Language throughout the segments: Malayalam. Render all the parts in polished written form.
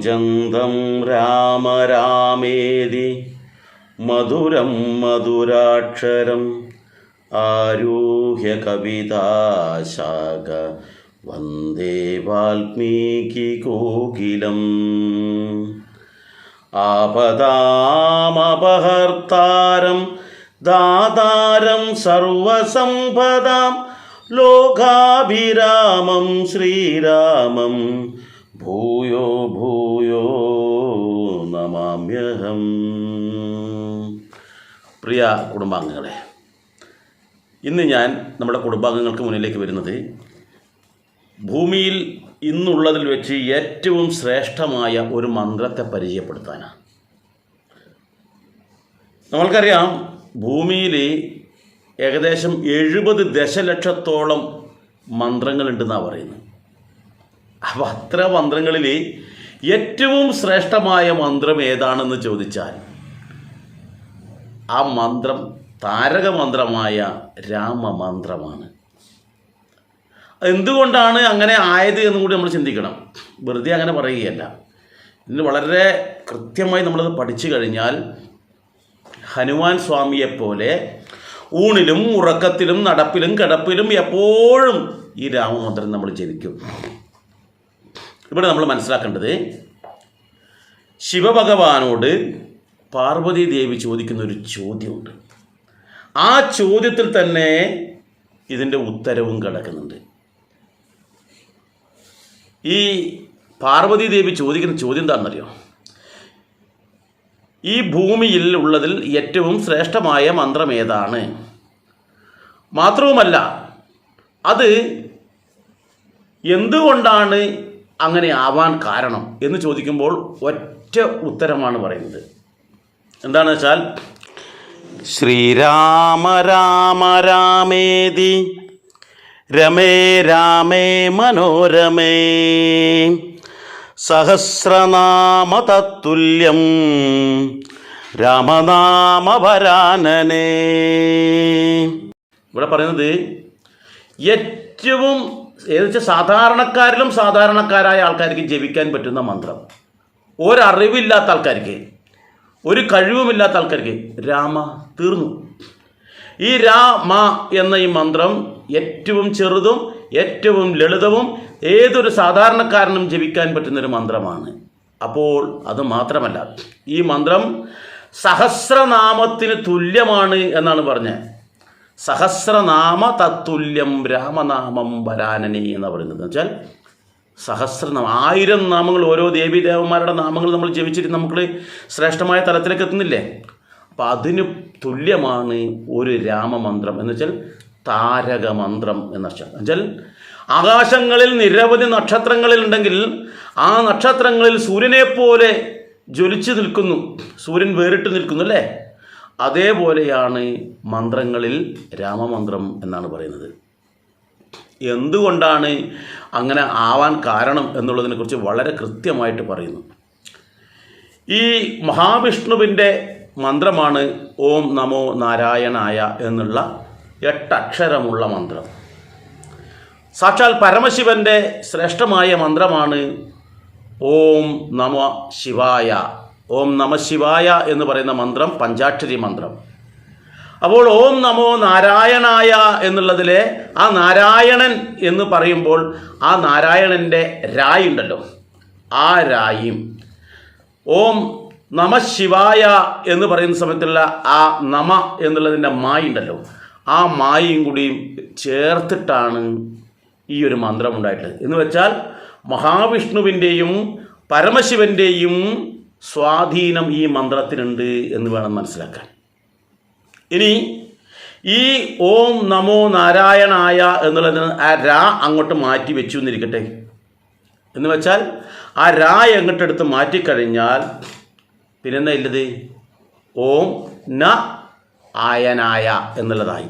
കൂജന്തം രാമ രാമേതി മധുരം മധുരാക്ഷരം ആരൂഹ്യ കവിതാശാഖ വന്ദേ വാൽമീകി കോകിലം. ആപദാമപഹർത്താരം ദാതാരം സർവസമ്പദാം ലോകാഭിരാമം ശ്രീരാമം ഭൂയോ ഭൂയോ നമാമ്യഹം. പ്രിയ കുടുംബാംഗങ്ങളെ, ഇന്ന് ഞാൻ നമ്മുടെ കുടുംബാംഗങ്ങൾക്ക് മുന്നിലേക്ക് വരുന്നത് ഭൂമിയിൽ ഇന്നുള്ളതിൽ വെച്ച് ഏറ്റവും ശ്രേഷ്ഠമായ ഒരു മന്ത്രത്തെ പരിചയപ്പെടുത്താനാണ്. നമ്മൾക്കറിയാം, ഭൂമിയിൽ ഏകദേശം 70 ദശലക്ഷത്തോളം മന്ത്രങ്ങളുണ്ടെന്നാണ് പറയുന്നത്. അപ്പോൾ അത്ര മന്ത്രങ്ങളിൽ ഏറ്റവും ശ്രേഷ്ഠമായ മന്ത്രം ഏതാണെന്ന് ചോദിച്ചാൽ ആ മന്ത്രം താരകമന്ത്രമായ രാമമന്ത്രമാണ്. എന്തുകൊണ്ടാണ് അങ്ങനെ ആയത് എന്നും കൂടി നമ്മൾ ചിന്തിക്കണം. വെറുതെ അങ്ങനെ പറയുകയല്ല. ഇതിന് വളരെ കൃത്യമായി നമ്മളത് പഠിച്ചു കഴിഞ്ഞാൽ ഹനുമാൻ സ്വാമിയെപ്പോലെ ഊണിലും ഉറക്കത്തിലും നടപ്പിലും കിടപ്പിലും എപ്പോഴും ഈ രാമമന്ത്രം നമ്മൾ ജപിക്കും. ഇവിടെ നമ്മൾ മനസ്സിലാക്കേണ്ടത്, ശിവഭഗവാനോട് പാർവതി ദേവി ചോദിക്കുന്ന ഒരു ചോദ്യമുണ്ട്. ആ ചോദ്യത്തിൽ തന്നെ ഇതിൻ്റെ ഉത്തരവും കിടക്കുന്നുണ്ട്. ഈ പാർവതി ദേവി ചോദിക്കുന്ന ചോദ്യം എന്താണെന്നറിയോ? ഈ ഭൂമിയിൽ ഉള്ളതിൽ ഏറ്റവും ശ്രേഷ്ഠമായ മന്ത്രം ഏതാണ്? മാത്രവുമല്ല, അത് എന്തുകൊണ്ടാണ് അങ്ങനെ ആവാൻ കാരണം എന്ന് ചോദിക്കുമ്പോൾ ഒറ്റ ഉത്തരമാണ് പറയുന്നത്. എന്താണെന്ന് വെച്ചാൽ, ശ്രീരാമ രാമ രാമേതി രമേ രാമേ മനോരമേ സഹസ്രനാമ തത്തുല്യം രാമനാമവരാനനേ. ഇവിടെ പറയുന്നത് ഏറ്റവും സാധാരണക്കാരിലും സാധാരണക്കാരായ ആൾക്കാർക്ക് ജപിക്കാൻ പറ്റുന്ന മന്ത്രം, ഒരറിവില്ലാത്ത ആൾക്കാർക്ക്, ഒരു കഴിവുമില്ലാത്ത ആൾക്കാർക്ക് രാമ തീർന്നു. ഈ രാമ എന്ന ഈ മന്ത്രം ഏറ്റവും ചെറുതും ഏറ്റവും ലളിതവും ഏതൊരു സാധാരണക്കാരനും ജപിക്കാൻ പറ്റുന്നൊരു മന്ത്രമാണ്. അപ്പോൾ അത് മാത്രമല്ല, ഈ മന്ത്രം സഹസ്രനാമത്തിന് തുല്യമാണ് എന്നാണ് പറഞ്ഞത്. സഹസ്രനാമ തത്തുല്യം രാമനാമം വരാനനെ എന്ന് പറയുന്നത് വെച്ചാൽ സഹസ്രനാമം, 1000 നാമങ്ങൾ, ഓരോ ദേവീദേവന്മാരുടെ നാമങ്ങൾ നമ്മൾ ജപിച്ചിട്ട് നമുക്ക് ശ്രേഷ്ഠമായ തലത്തിലേക്ക് എത്തുന്നില്ലേ? അപ്പം അതിന് തുല്യമാണ് ഒരു രാമമന്ത്രം എന്ന് വെച്ചാൽ താരകമന്ത്രം എന്നുവെച്ചാൽ ആകാശങ്ങളിൽ നിരവധി നക്ഷത്രങ്ങളിൽ ഉണ്ടെങ്കിൽ ആ നക്ഷത്രങ്ങളിൽ സൂര്യനെ പോലെ ജ്വലിച്ചു നിൽക്കുന്നു, സൂര്യൻ വേറിട്ട് നിൽക്കുന്നു അല്ലേ? അതേപോലെയാണ് മന്ത്രങ്ങളിൽ രാമമന്ത്രം എന്നാണ് പറയുന്നത്. എന്തുകൊണ്ടാണ് അങ്ങനെ ആവാൻ കാരണം എന്നുള്ളതിനെക്കുറിച്ച് വളരെ കൃത്യമായിട്ട് പറയുന്നു. ഈ മഹാവിഷ്ണുവിൻ്റെ മന്ത്രമാണ് ഓം നമോ നാരായണായ എന്നുള്ള 8 അക്ഷരമുള്ള മന്ത്രം. സാക്ഷാൽ പരമശിവൻ്റെ ശ്രേഷ്ഠമായ മന്ത്രമാണ് ഓം നമ ശിവായ. ഓം നമ ശിവായ എന്ന് പറയുന്ന മന്ത്രം പഞ്ചാക്ഷരി മന്ത്രം. അപ്പോൾ ഓം നമോ നാരായണായ എന്നുള്ളതിലെ ആ നാരായണൻ എന്ന് പറയുമ്പോൾ ആ നാരായണൻ്റെ രായി ഉണ്ടല്ലോ, ആ രായും ഓം നമ ശിവായ എന്ന് പറയുന്ന സമയത്തുള്ള ആ നമ എന്നുള്ളതിൻ്റെ മായി ഉണ്ടല്ലോ, ആ മായും കൂടിയും ചേർത്തിട്ടാണ് ഈ ഒരു മന്ത്രം ഉണ്ടായിട്ടുള്ളത്. എന്ന് വെച്ചാൽ മഹാവിഷ്ണുവിൻ്റെയും പരമശിവൻ്റെയും സ്വാധീനം ഈ മന്ത്രത്തിനുണ്ട് എന്ന് വേണം മനസ്സിലാക്കാൻ. ഇനി ഈ ഓം നമോ നാരായണായ എന്നുള്ളതിന് ആ രാ അങ്ങോട്ട് മാറ്റി വെച്ചു എന്നിരിക്കട്ടെ. എന്ന് വെച്ചാൽ ആ രാ അങ്ങോട്ടെടുത്ത് മാറ്റിക്കഴിഞ്ഞാൽ പിന്നെന്താ ഇല്ലത്? ഓം ന ആയനായ എന്നുള്ളതായി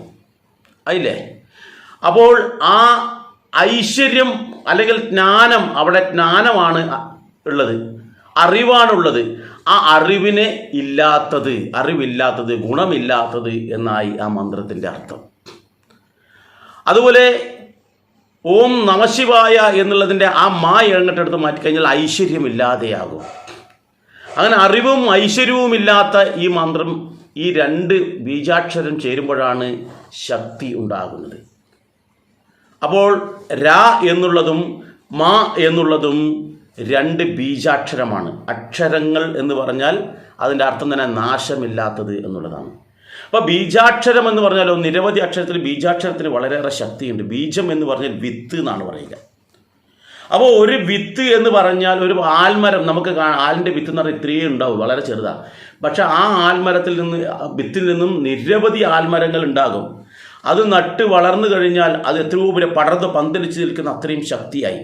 ആയില്ലേ? അപ്പോൾ ആ ഐശ്വര്യം അല്ലെങ്കിൽ ജ്ഞാനം, അവിടെ ജ്ഞാനമാണ് ഉള്ളത്, അറിവാണുള്ളത്. ആ അറിവിനെ അറിവില്ലാത്തത്, ഗുണമില്ലാത്തത് എന്നായി ആ മന്ത്രത്തിൻ്റെ അർത്ഥം. അതുപോലെ ഓം നമശിവായ എന്നുള്ളതിൻ്റെ ആ മാ എഴുന്നിട്ടെടുത്ത് മാറ്റിക്കഴിഞ്ഞാൽ ഐശ്വര്യമില്ലാതെയാകും. അങ്ങനെ അറിവും ഐശ്വര്യവുമില്ലാത്ത ഈ മന്ത്രം, ഈ രണ്ട് ബീജാക്ഷരം ചേരുമ്പോഴാണ് ശക്തി ഉണ്ടാകുന്നത്. അപ്പോൾ രാ എന്നുള്ളതും മാ എന്നുള്ളതും രണ്ട് ബീജാക്ഷരമാണ്. അക്ഷരങ്ങൾ എന്ന് പറഞ്ഞാൽ അതിൻ്റെ അർത്ഥം തന്നെ നാശമില്ലാത്തത് എന്നുള്ളതാണ്. അപ്പോൾ ബീജാക്ഷരം എന്ന് പറഞ്ഞാലോ, നിരവധി അക്ഷരത്തിൽ ബീജാക്ഷരത്തിന് വളരെയേറെ ശക്തിയുണ്ട്. ബീജം എന്ന് പറഞ്ഞാൽ വിത്ത് എന്നാണ് പറയുക. അപ്പോൾ ഒരു വിത്ത് എന്ന് പറഞ്ഞാൽ ഒരു ആൽമരം നമുക്ക് ആലിൻ്റെ വിത്ത് എന്ന് പറഞ്ഞാൽ ഇത്രയേ ഉണ്ടാവും, വളരെ ചെറുതാണ്. പക്ഷെ ആ ആൽമരത്തിൽ നിന്ന്, വിത്തിൽ നിന്നും നിരവധി ആൽമരങ്ങൾ ഉണ്ടാകും. അത് നട്ട് വളർന്നു കഴിഞ്ഞാൽ അത് എത്രയോ പേരെ പടർന്ന് പന്തലിച്ച് നിൽക്കുന്ന അത്രയും ശക്തിയായി.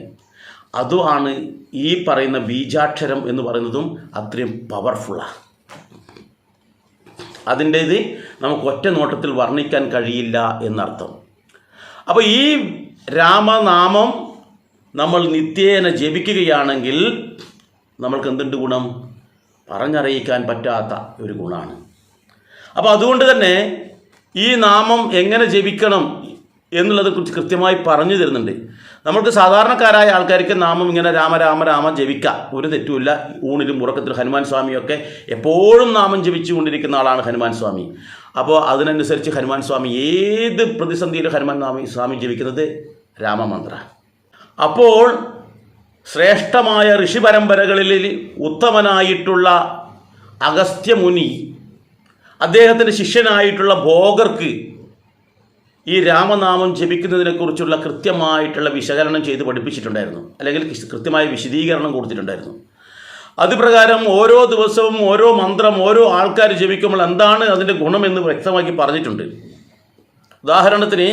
അതുമാണ് ഈ പറയുന്ന ബീജാക്ഷരം എന്ന് പറയുന്നതും അത്രയും പവർഫുള്ളാണ്. അതിൻ്റേത് നമുക്ക് ഒറ്റ നോട്ടത്തിൽ വർണ്ണിക്കാൻ കഴിയില്ല എന്നർത്ഥം. അപ്പോൾ ഈ രാമനാമം നമ്മൾ നിത്യേന ജപിക്കുകയാണെങ്കിൽ നമ്മൾക്ക് എന്തുണ്ട് ഗുണം? പറഞ്ഞറിയിക്കാൻ പറ്റാത്ത ഒരു ഗുണമാണ്. അപ്പോൾ അതുകൊണ്ട് തന്നെ ഈ നാമം എങ്ങനെ ജപിക്കണം എന്നുള്ളതെക്കുറിച്ച് കൃത്യമായി പറഞ്ഞു തരുന്നുണ്ട്. നമ്മൾക്ക് സാധാരണക്കാരായ ആൾക്കാർക്ക് നാമം ഇങ്ങനെ രാമ രാമ രാമ ജപിക്കാം, ഒരു തെറ്റുമില്ല. ഊണിലും ഉറക്കത്തിലും ഹനുമാൻ സ്വാമിയൊക്കെ എപ്പോഴും നാമം ജപിച്ചുകൊണ്ടിരിക്കുന്ന ആളാണ് ഹനുമാൻ സ്വാമി. അപ്പോൾ അതിനനുസരിച്ച് ഹനുമാൻ സ്വാമി ഏത് പ്രതിസന്ധിയിലും ഹനുമാൻ സ്വാമി ജപിക്കുന്നത് രാമമന്ത്ര. അപ്പോൾ ശ്രേഷ്ഠമായ ഋഷി പരമ്പരകളിൽ ഉത്തമനായിട്ടുള്ള അഗസ്ത്യമുനി അദ്ദേഹത്തിൻ്റെ ശിഷ്യനായിട്ടുള്ള ഭോഗർക്ക് ഈ രാമനാമം ജപിക്കുന്നതിനെക്കുറിച്ചുള്ള കൃത്യമായിട്ടുള്ള വിശകലനം ചെയ്ത് പഠിപ്പിച്ചിട്ടുണ്ടായിരുന്നു, അല്ലെങ്കിൽ കൃത്യമായ വിശദീകരണം കൊടുത്തിട്ടുണ്ടായിരുന്നു. അതുപ്രകാരം ഓരോ ദിവസവും ഓരോ മന്ത്രം ഓരോ ആൾക്കാർ ജപിക്കുമ്പോൾ എന്താണ് അതിൻ്റെ ഗുണമെന്ന് വ്യക്തമാക്കി പറഞ്ഞിട്ടുണ്ട്. ഉദാഹരണത്തിന്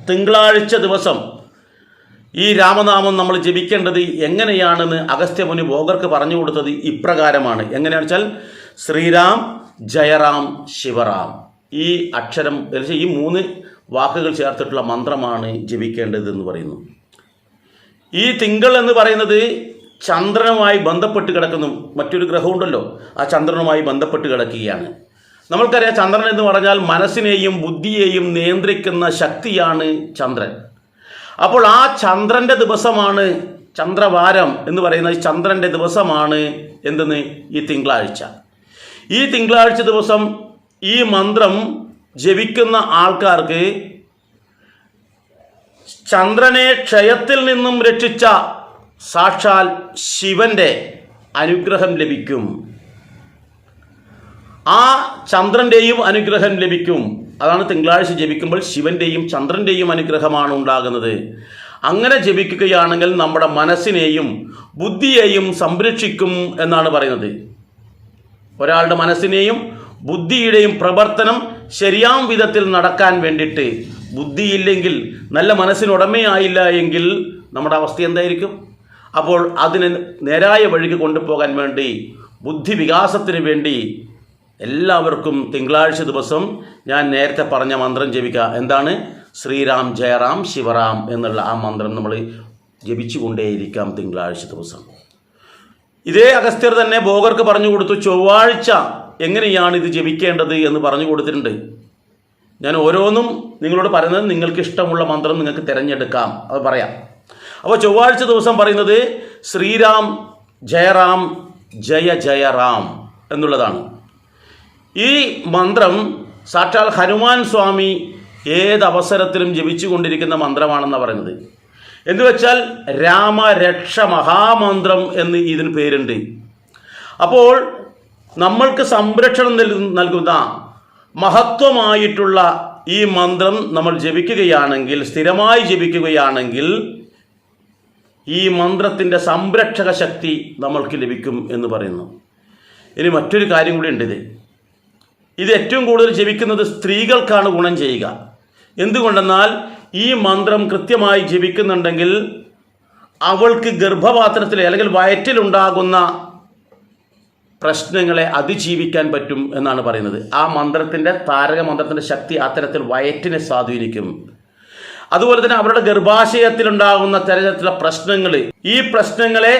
തിങ്കളാഴ്ച ദിവസം ഈ രാമനാമം നമ്മൾ ജപിക്കേണ്ടത് എങ്ങനെയാണെന്ന് അഗസ്ത്യമുനി ഭോഗർക്ക് പറഞ്ഞു കൊടുത്തത് ഇപ്രകാരമാണ്. എങ്ങനെയാണെന്ന് വെച്ചാൽ ശ്രീരാം ജയറാം ശിവറാം, ഈ അക്ഷരം ഈ 3 വാക്കുകൾ ചേർത്തിട്ടുള്ള മന്ത്രമാണ് ജപിക്കേണ്ടതെന്ന് പറയുന്നു. ഈ തിങ്കൾ എന്ന് പറയുന്നത് ചന്ദ്രനുമായി ബന്ധപ്പെട്ട് കിടക്കുന്നു. മറ്റൊരു ഗ്രഹമുണ്ടല്ലോ, ആ ചന്ദ്രനുമായി ബന്ധപ്പെട്ട് കിടക്കുകയാണ്. നമ്മൾക്കറിയാം ചന്ദ്രൻ എന്ന് പറഞ്ഞാൽ മനസ്സിനെയും ബുദ്ധിയെയും നിയന്ത്രിക്കുന്ന ശക്തിയാണ് ചന്ദ്രൻ. അപ്പോൾ ആ ചന്ദ്രൻ്റെ ദിവസമാണ്, ചന്ദ്രവാരം എന്ന് പറയുന്ന ചന്ദ്രൻ്റെ ദിവസമാണ് എന്തെന്ന് ഈ തിങ്കളാഴ്ച. ഈ തിങ്കളാഴ്ച ദിവസം ഈ മന്ത്രം ജപിക്കുന്ന ആൾക്കാർക്ക് ചന്ദ്രനെ ക്ഷയത്തിൽ നിന്നും രക്ഷിച്ച സാക്ഷാൽ ശിവന്റെ അനുഗ്രഹം ലഭിക്കും. ആ ചന്ദ്രൻ്റെയും അനുഗ്രഹം ലഭിക്കും. അതാണ് തിങ്കളാഴ്ച ജപിക്കുമ്പോൾ ശിവന്റെയും ചന്ദ്രൻ്റെയും അനുഗ്രഹമാണ് ഉണ്ടാകുന്നത്. അങ്ങനെ ജപിക്കുകയാണെങ്കിൽ നമ്മുടെ മനസ്സിനെയും ബുദ്ധിയെയും സംരക്ഷിക്കും എന്നാണ് പറയുന്നത്. ഒരാളുടെ മനസ്സിനെയും ബുദ്ധിയുടെയും പ്രവർത്തനം ശരിയാം വിധത്തിൽ നടക്കാൻ വേണ്ടിയിട്ട്, ബുദ്ധിയില്ലെങ്കിൽ നല്ല മനസ്സിനുടമയായില്ല എങ്കിൽ നമ്മുടെ അവസ്ഥ എന്തായിരിക്കും? അപ്പോൾ അതിനെ നേരായ വഴിക്ക് കൊണ്ടുപോകാൻ വേണ്ടി, ബുദ്ധി വികാസത്തിന് വേണ്ടി എല്ലാവർക്കും തിങ്കളാഴ്ച ദിവസം ഞാൻ നേരത്തെ പറഞ്ഞ മന്ത്രം ജപിക്കുക. എന്താണ്? ശ്രീരാം ജയറാം ശിവറാം എന്നുള്ള ആ മന്ത്രം നമ്മൾ ജപിച്ചുകൊണ്ടേയിരിക്കാം തിങ്കളാഴ്ച ദിവസം. ഇതേ അഗസ്ത്യർ തന്നെ ഭോഗർക്ക് പറഞ്ഞു കൊടുത്തു. ചൊവ്വാഴ്ച എങ്ങനെയാണ് ഇത് ജപിക്കേണ്ടത് എന്ന് പറഞ്ഞു കൊടുത്തിട്ടുണ്ട്. ഞാൻ ഓരോന്നും നിങ്ങളോട് പറയുന്നത്, നിങ്ങൾക്ക് ഇഷ്ടമുള്ള മന്ത്രം നിങ്ങൾക്ക് തിരഞ്ഞെടുക്കാം, അത് പറയാം. അപ്പോൾ ചൊവ്വാഴ്ച ദിവസം പറയുന്നത് ശ്രീരാം ജയറാം ജയ ജയറാം എന്നുള്ളതാണ്. ഈ മന്ത്രം സാക്ഷാൽ ഹനുമാൻ സ്വാമി ഏതവസരത്തിലും ജപിച്ചു കൊണ്ടിരിക്കുന്ന മന്ത്രമാണെന്നാണ് പറയുന്നത്. എന്നുവെച്ചാൽ രാമരക്ഷ മഹാമന്ത്രം എന്ന് ഇതിന് പേരുണ്ട്. അപ്പോൾ നമ്മൾക്ക് സംരക്ഷണം നൽകുന്ന മഹത്വമായിട്ടുള്ള ഈ മന്ത്രം നമ്മൾ ജപിക്കുകയാണെങ്കിൽ, സ്ഥിരമായി ജപിക്കുകയാണെങ്കിൽ ഈ മന്ത്രത്തിൻ്റെ സംരക്ഷക ശക്തി നമ്മൾക്ക് ലഭിക്കും എന്ന് പറയുന്നു. ഇനി മറ്റൊരു കാര്യം കൂടി ഉണ്ട്. ഇത് ഏറ്റവും കൂടുതൽ ജപിക്കുന്നത് സ്ത്രീകൾക്കാണ് ഗുണം ചെയ്യുക. എന്തുകൊണ്ടെന്നാൽ ഈ മന്ത്രം കൃത്യമായി ജപിക്കുന്നുണ്ടെങ്കിൽ അവൾക്ക് ഗർഭപാത്രത്തിൽ അല്ലെങ്കിൽ വയറ്റിലുണ്ടാകുന്ന പ്രശ്നങ്ങളെ അതിജീവിക്കാൻ പറ്റും എന്നാണ് പറയുന്നത്. ആ മന്ത്രത്തിൻ്റെ താരക മന്ത്രത്തിൻ്റെ ശക്തി അത്തരത്തിൽ വയറ്റിനെ സ്വാധീനിക്കും. അതുപോലെ തന്നെ അവരുടെ ഗർഭാശയത്തിലുണ്ടാകുന്ന തരത്തിലുള്ള പ്രശ്നങ്ങൾ, ഈ പ്രശ്നങ്ങളെ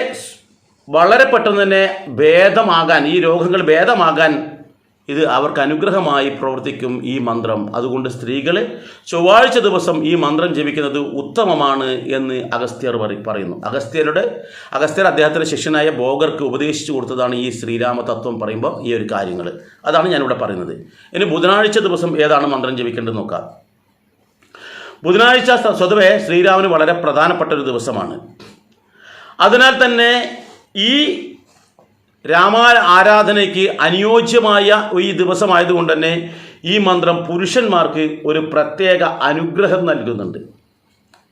വളരെ പെട്ടെന്ന് തന്നെ ഭേദമാകാൻ, ഈ രോഗങ്ങൾ ഭേദമാകാൻ ഇത് അവർക്ക് അനുഗ്രഹമായി പ്രവർത്തിക്കും ഈ മന്ത്രം. അതുകൊണ്ട് സ്ത്രീകൾ ചൊവ്വാഴ്ച ദിവസം ഈ മന്ത്രം ജപിക്കുന്നത് ഉത്തമമാണ് എന്ന് അഗസ്ത്യർ പറയുന്നു. അഗസ്ത്യർ അദ്ദേഹത്തിൻ്റെ ശിഷ്യനായ ബോഗർക്ക് ഉപദേശിച്ചു കൊടുത്തതാണ് ഈ ശ്രീരാമ തത്വം പറയുമ്പോൾ ഈ ഒരു കാര്യങ്ങൾ. അതാണ് ഞാനിവിടെ പറയുന്നത്. ഇനി ബുധനാഴ്ച ദിവസം ഏതാണ് മന്ത്രം ജപിക്കേണ്ടത് നോക്കാം. ബുധനാഴ്ച സ്വതവേ ശ്രീരാമന് വളരെ പ്രധാനപ്പെട്ട ഒരു ദിവസമാണ്. അതിനാൽ തന്നെ ഈ ആരാധനയ്ക്ക് അനുയോജ്യമായ ഈ ദിവസമായതുകൊണ്ട് തന്നെ ഈ മന്ത്രം പുരുഷന്മാർക്ക് ഒരു പ്രത്യേക അനുഗ്രഹം നൽകുന്നുണ്ട്.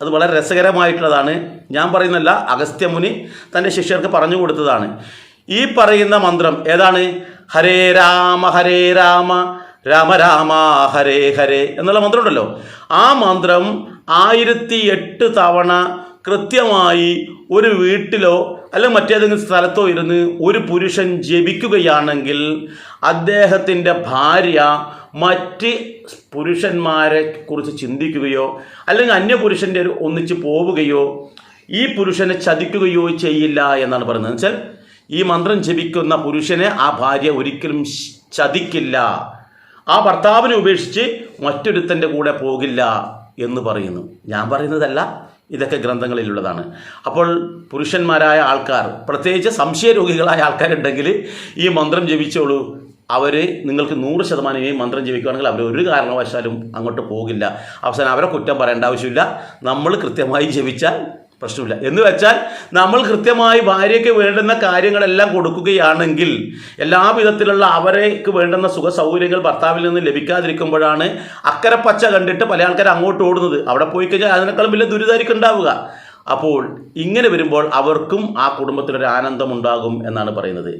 അത് വളരെ രസകരമായിട്ടുള്ളതാണ്. ഞാൻ പറയുന്നല്ല, അഗസ്ത്യമുനി തൻ്റെ ശിഷ്യർക്ക് പറഞ്ഞു കൊടുത്തതാണ്. ഈ പറയുന്ന മന്ത്രം ഏതാണ്? ഹരേ രാമ രാമ രാമ ഹരേ ഹരേ എന്നുള്ള മന്ത്രം ഉണ്ടല്ലോ. ആ മന്ത്രം 1008 തവണ കൃത്യമായി ഒരു വീട്ടിലോ അല്ലെങ്കിൽ മറ്റേതെങ്കിലും സ്ഥലത്തോ ഇരുന്ന് ഒരു പുരുഷൻ ജപിക്കുകയാണെങ്കിൽ അദ്ദേഹത്തിൻ്റെ ഭാര്യ മറ്റ് പുരുഷന്മാരെ കുറിച്ച് ചിന്തിക്കുകയോ അല്ലെങ്കിൽ അന്യപുരുഷൻ്റെ ഒന്നിച്ച് പോവുകയോ ഈ പുരുഷനെ ചതിക്കുകയോ ചെയ്യില്ല എന്നാണ് പറയുന്നത്. വെച്ചാൽ ഈ മന്ത്രം ജപിക്കുന്ന പുരുഷനെ ആ ഭാര്യ ഒരിക്കലും ചതിക്കില്ല, ആ ഭർത്താവിനെ ഉപേക്ഷിച്ച് മറ്റൊരുത്തൻ്റെ കൂടെ പോകില്ല എന്ന് പറയുന്നു. ഞാൻ പറയുന്നതല്ല, ഇതൊക്കെ ഗ്രന്ഥങ്ങളിലുള്ളതാണ്. അപ്പോൾ പുരുഷന്മാരായ ആൾക്കാർ, പ്രത്യേകിച്ച് സംശയരോഗികളായ ആൾക്കാരുണ്ടെങ്കിൽ ഈ മന്ത്രം ജപിച്ചോളൂ. നിങ്ങൾക്ക് 100% ഈ മന്ത്രം ജപിക്കുകയാണെങ്കിൽ അവർ ഒരു കാരണവശാലും അങ്ങോട്ട് പോകില്ല. അവസാനം അവരെ കുറ്റം പറയേണ്ട ആവശ്യമില്ല. നമ്മൾ കൃത്യമായി ജപിച്ചാൽ പ്രശ്നമില്ല. എന്ന് വെച്ചാൽ നമ്മൾ കൃത്യമായി ഭാര്യയ്ക്ക് വേണ്ടുന്ന കാര്യങ്ങളെല്ലാം കൊടുക്കുകയാണെങ്കിൽ എല്ലാ വിധത്തിലുള്ള അവർക്ക് വേണ്ടുന്ന സുഖ സൗകര്യങ്ങൾ ഭർത്താവിൽ നിന്ന് ലഭിക്കാതിരിക്കുമ്പോഴാണ് അക്കരെ പച്ച കണ്ടിട്ട് പല ആൾക്കാർ അങ്ങോട്ട് ഓടുന്നത്. അവിടെ പോയി കഴിഞ്ഞാൽ അതിനേക്കാളും വലിയ ദുരിതമായിരിക്കും ഉണ്ടാവുക. അപ്പോൾ ഇങ്ങനെ വരുമ്പോൾ അവർക്കും ആ കുടുംബത്തിനൊരു ആനന്ദം ഉണ്ടാകും എന്നാണ് പറയുന്നത്.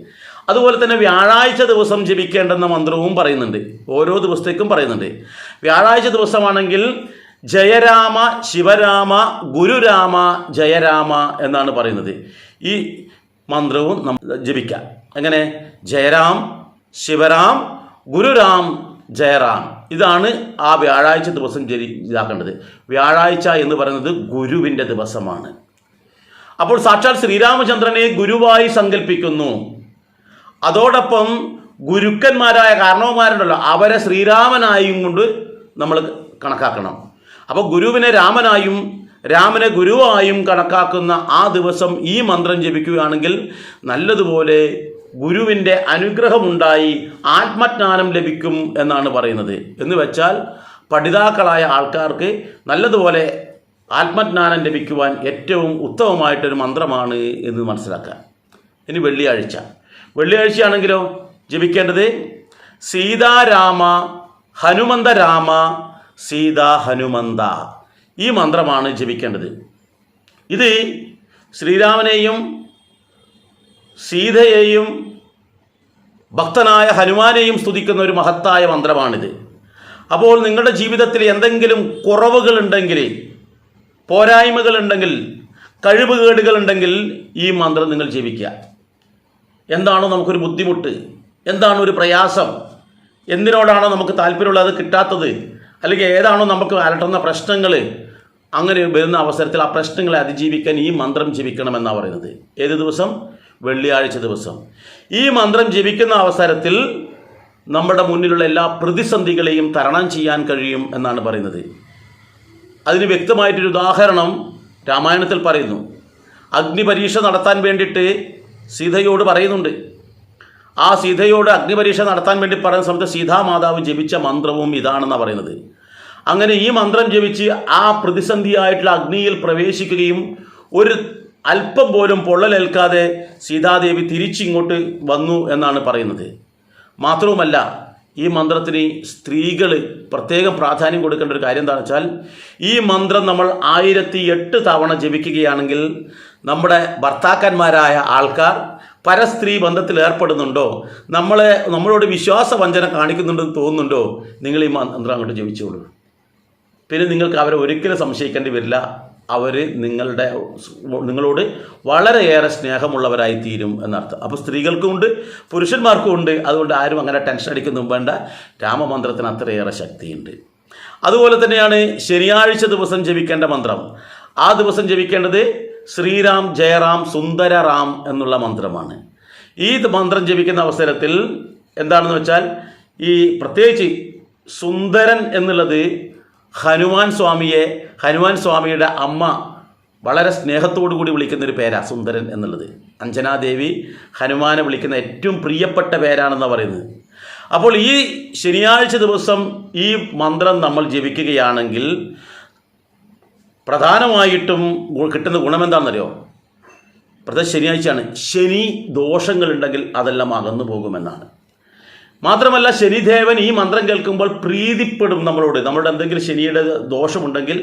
അതുപോലെ തന്നെ വ്യാഴാഴ്ച ദിവസം ജപിക്കേണ്ടെന്ന മന്ത്രവും പറയുന്നുണ്ട്. ഓരോ ദിവസത്തേക്കും പറയുന്നുണ്ട്. വ്യാഴാഴ്ച ദിവസമാണെങ്കിൽ ജയരാമ ശിവരാമ ഗുരുരാമ ജയരാമ എന്നാണ് പറയുന്നത്. ഈ മന്ത്രവും ജപിക്കാം. എങ്ങനെ? ജയരാം ശിവരാം ഗുരുരാം ജയറാം. ഇതാണ് ആ വ്യാഴാഴ്ച ദിവസം ഇതാക്കേണ്ടത്. വ്യാഴാഴ്ച എന്ന് പറയുന്നത് ഗുരുവിൻ്റെ ദിവസമാണ്. അപ്പോൾ സാക്ഷാൽ ശ്രീരാമചന്ദ്രനെ ഗുരുവായി സങ്കല്പിക്കുന്നു. അതോടൊപ്പം ഗുരുക്കന്മാരായ കാരണവന്മാരുണ്ടല്ലോ, അവരെ ശ്രീരാമനായും കൊണ്ട് നമ്മൾ കണക്കാക്കണം. അപ്പോൾ ഗുരുവിനെ രാമനായും രാമനെ ഗുരുവായും കണക്കാക്കുന്ന ആ ദിവസം ഈ മന്ത്രം ജപിക്കുകയാണെങ്കിൽ നല്ലതുപോലെ ഗുരുവിൻ്റെ അനുഗ്രഹമുണ്ടായി ആത്മജ്ഞാനം ലഭിക്കും എന്നാണ് പറയുന്നത്. എന്ന് വെച്ചാൽ പഠിതാക്കളായ ആൾക്കാർക്ക് നല്ലതുപോലെ ആത്മജ്ഞാനം ലഭിക്കുവാൻ ഏറ്റവും ഉത്തമമായിട്ടൊരു മന്ത്രമാണ് എന്ന് മനസ്സിലാക്കുക. ഇനി വെള്ളിയാഴ്ചയാണെങ്കിലോ ജപിക്കേണ്ടത് സീതാരാമ ഹനുമന്ത രാമ സീതാ ഹനുമന്ത, ഈ മന്ത്രമാണ് ജപിക്കേണ്ടത്. ഇത് ശ്രീരാമനെയും സീതയെയും ഭക്തനായ ഹനുമാനെയും സ്തുതിക്കുന്ന ഒരു മഹത്തായ മന്ത്രമാണിത്. അപ്പോൾ നിങ്ങളുടെ ജീവിതത്തിൽ എന്തെങ്കിലും കുറവുകളുണ്ടെങ്കിൽ, പോരായ്മകളുണ്ടെങ്കിൽ, കഴിവുകേടുകളുണ്ടെങ്കിൽ ഈ മന്ത്രം നിങ്ങൾ ജപിക്കുക. എന്താണോ നമുക്കൊരു ബുദ്ധിമുട്ട്, എന്താണോ ഒരു പ്രയാസം, എന്തിനോടാണോ നമുക്ക് താല്പര്യമുള്ളത് കിട്ടാത്തത്, അല്ലെങ്കിൽ ഏതാണോ നമുക്ക് അലട്ടുന്ന പ്രശ്നങ്ങൾ, അങ്ങനെ വരുന്ന അവസരത്തിൽ ആ പ്രശ്നങ്ങളെ അതിജീവിക്കാൻ ഈ മന്ത്രം ജപിക്കണമെന്നാണ് പറയുന്നത്. ഏത് ദിവസം? വെള്ളിയാഴ്ച ദിവസം. ഈ മന്ത്രം ജപിക്കുന്ന അവസരത്തിൽ നമ്മുടെ മുന്നിലുള്ള എല്ലാ പ്രതിസന്ധികളെയും തരണം ചെയ്യാൻ കഴിയും എന്നാണ് പറയുന്നത്. അതിന് വ്യക്തമായിട്ടൊരു ഉദാഹരണം രാമായണത്തിൽ പറയുന്നു. അഗ്നിപരീക്ഷ നടത്താൻ വേണ്ടിയിട്ട് സീതയോട് പറയുന്നുണ്ട്. ആ സീതയോട് അഗ്നിപരീക്ഷ നടത്താൻ വേണ്ടി പറയുന്ന സമയത്ത് സീതാമാതാവ് ജപിച്ച മന്ത്രവും ഇതാണെന്നാണ് പറയുന്നത്. അങ്ങനെ ഈ മന്ത്രം ജപിച്ച് ആ പ്രതിസന്ധിയായിട്ടുള്ള അഗ്നിയിൽ പ്രവേശിക്കുകയും ഒരു അല്പം പോലും പൊള്ളലേൽക്കാതെ സീതാദേവി തിരിച്ചിങ്ങോട്ട് വന്നു എന്നാണ് പറയുന്നത്. മാത്രവുമല്ല, ഈ മന്ത്രത്തിന് സ്ത്രീകൾ പ്രത്യേകം പ്രാധാന്യം കൊടുക്കേണ്ട ഒരു കാര്യം എന്താണെന്ന് വെച്ചാൽ, ഈ മന്ത്രം നമ്മൾ 1008 തവണ ജപിക്കുകയാണെങ്കിൽ നമ്മുടെ ഭർത്താക്കന്മാരായ ആൾക്കാർ പരസ്ത്രീ ബന്ധത്തിൽ ഏർപ്പെടുന്നുണ്ടോ, നമ്മളോട് വിശ്വാസവഞ്ചന കാണിക്കുന്നുണ്ടെന്ന് തോന്നുന്നുണ്ടോ, നിങ്ങൾ ഈ മന്ത്രം അങ്ങോട്ട് ജപിച്ചോളൂ. പിന്നെ നിങ്ങൾക്ക് അവരെ ഒരിക്കലും സംശയിക്കേണ്ടി വരില്ല. അവർ നിങ്ങളോട് വളരെയേറെ സ്നേഹമുള്ളവരായി തീരും എന്നർത്ഥം. അപ്പോൾ സ്ത്രീകൾക്കും ഉണ്ട് പുരുഷന്മാർക്കും ഉണ്ട്. അതുകൊണ്ട് ആരും അങ്ങനെ ടെൻഷൻ അടിക്കൊന്നും വേണ്ട. രാമമന്ത്രത്തിന് അത്രയേറെ ശക്തിയുണ്ട്. അതുപോലെ തന്നെയാണ് ശനിയാഴ്ച ദിവസം ജപിക്കേണ്ട മന്ത്രം. ആ ദിവസം ജപിക്കേണ്ടത് ശ്രീരാം ജയറാം സുന്ദരറാം എന്നുള്ള മന്ത്രമാണ്. ഈ മന്ത്രം ജപിക്കുന്ന അവസരത്തിൽ എന്താണെന്ന് വെച്ചാൽ, ഈ പ്രത്യേകിച്ച് സുന്ദരൻ എന്നുള്ളത് ഹനുമാൻ സ്വാമിയുടെ അമ്മ വളരെ സ്നേഹത്തോടു കൂടി വിളിക്കുന്നൊരു പേരാണ് സുന്ദരൻ എന്നുള്ളത്. അഞ്ജനാദേവി ഹനുമാനെ വിളിക്കുന്ന ഏറ്റവും പ്രിയപ്പെട്ട പേരാണെന്നാണ് പറയുന്നത്. അപ്പോൾ ഈ ശനിയാഴ്ച ദിവസം ഈ മന്ത്രം നമ്മൾ ജപിക്കുകയാണെങ്കിൽ പ്രധാനമായിട്ടും കിട്ടുന്ന ഗുണമെന്താണെന്നറിയോ? പ്രത്യേകിച്ച് ശനിയാഴ്ചയാണ്. ശനി ദോഷങ്ങളുണ്ടെങ്കിൽ അതെല്ലാം അകന്നു പോകുമെന്നാണ്. മാത്രമല്ല ശനിദേവൻ ഈ മന്ത്രം കേൾക്കുമ്പോൾ പ്രീതിപ്പെടും നമ്മളോട്. നമ്മളുടെ എന്തെങ്കിലും ശനിയുടെ ദോഷമുണ്ടെങ്കിൽ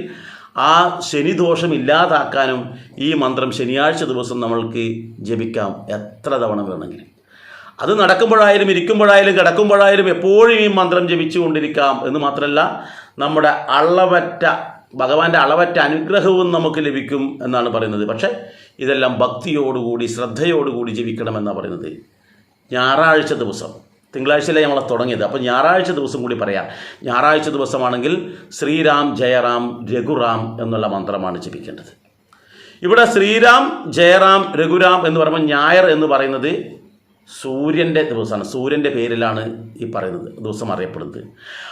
ആ ശനി ദോഷം ഇല്ലാതാക്കാനും ഈ മന്ത്രം ശനിയാഴ്ച ദിവസം നമ്മൾക്ക് ജപിക്കാം എത്ര തവണ വേണമെങ്കിലും. അത് നടക്കുമ്പോഴായാലും ഇരിക്കുമ്പോഴായാലും കിടക്കുമ്പോഴായാലും എപ്പോഴും ഈ മന്ത്രം ജപിച്ചു കൊണ്ടിരിക്കാം. എന്ന് മാത്രമല്ല നമ്മുടെ ഭഗവാന്റെ അളവറ്റ അനുഗ്രഹവും നമുക്ക് ലഭിക്കും എന്നാണ് പറയുന്നത്. പക്ഷേ ഇതെല്ലാം ഭക്തിയോടുകൂടി ശ്രദ്ധയോടുകൂടി ജപിക്കണമെന്നാണ് പറയുന്നത്. ഞായറാഴ്ച ദിവസം, തിങ്കളാഴ്ചയിലെ നമ്മളെ തുടങ്ങിയത്, അപ്പോൾ ഞായറാഴ്ച ദിവസം കൂടി പറയാം. ഞായറാഴ്ച ദിവസമാണെങ്കിൽ ശ്രീരാം ജയറാം രഘുറാം എന്നുള്ള മന്ത്രമാണ് ജപിക്കേണ്ടത്. ഇവിടെ ശ്രീരാം ജയറാം രഘുരാം എന്ന് പറയുമ്പോൾ ഞായർ എന്ന് പറയുന്നത് സൂര്യൻ്റെ ദിവസമാണ്. സൂര്യൻ്റെ പേരിലാണ് ഈ പറയുന്നത് ദിവസം അറിയപ്പെടുന്നത്.